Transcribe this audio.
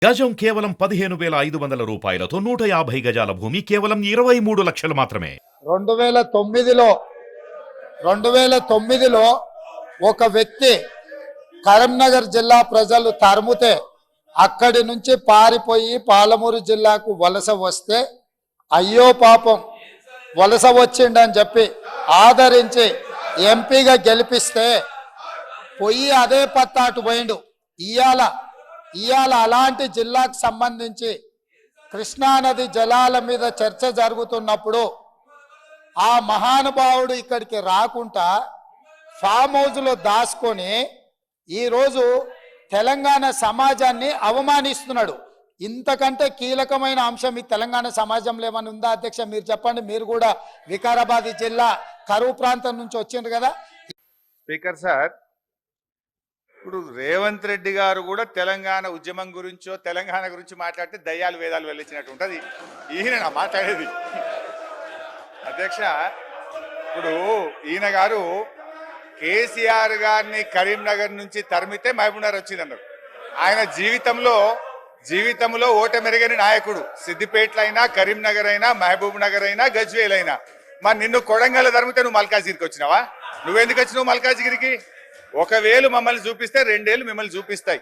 గజం కేవలం 15,500 రూపాయలతో 150 గజాల భూమి కేవలం 23 లక్షలు మాత్రమే. 2009లో ఒక వ్యక్తి కరీంనగర్ జిల్లా ప్రజలు తరుముతే అక్కడి నుంచి పారిపోయి పాలమూరు జిల్లాకు వలస వస్తే అయ్యో పాపం వలస వచ్చిండని చెప్పి ఆదరించి ఎంపీగా గెలిపిస్తే పోయి అదే పత్తాటు పోయిండు. ఇవాళ అలాంటి జిల్లాకు సంబంధించి కృష్ణానది జలాల మీద చర్చ జరుగుతున్నప్పుడు ఆ మహానుభావుడు ఇక్కడికి రాకుండా ఫామ్ హౌస్లో దాచుకొని ఈరోజు తెలంగాణ సమాజాన్ని అవమానిస్తున్నాడు. ఇంతకంటే కీలకమైన అంశం ఈ తెలంగాణ సమాజంలో ఏమైనా ఉందా అధ్యక్ష? మీరు చెప్పండి. మీరు కూడా వికారాబాద్ జిల్లా కరువు ప్రాంతం నుంచి వచ్చిండ్రు కదా. స్పీకర్ సార్, ఇప్పుడు రేవంత్ రెడ్డి గారు కూడా తెలంగాణ ఉద్యమం గురించో తెలంగాణ గురించి మాట్లాడితే దయ్యాలు వేదాలు వెళ్ళించినట్టు ఉంటుంది. ఈయన మాట్లాడేది అధ్యక్ష. ఇప్పుడు ఈయన గారు కేసీఆర్ గారిని కరీంనగర్ నుంచి తరిమితే మహబూబ్నగర్ వచ్చిందన్నారు. ఆయన జీవితంలో ఓటమెరగని నాయకుడు. సిద్దిపేటలో అయినా, కరీంనగర్ అయినా, మహబూబ్ నగర్ అయినా, గజ్వేల్ అయినా. మరి నిన్ను కొడంగల్ తరిమితే నువ్వు మల్కాజిగిరికి వచ్చినావా? నువ్వెందుకు వచ్చినావు మల్కాజిగిరికి? 1,000 మమ్మల్ని చూపిస్తే 2 ఏళ్ళు మిమ్మల్ని చూపిస్తాయి.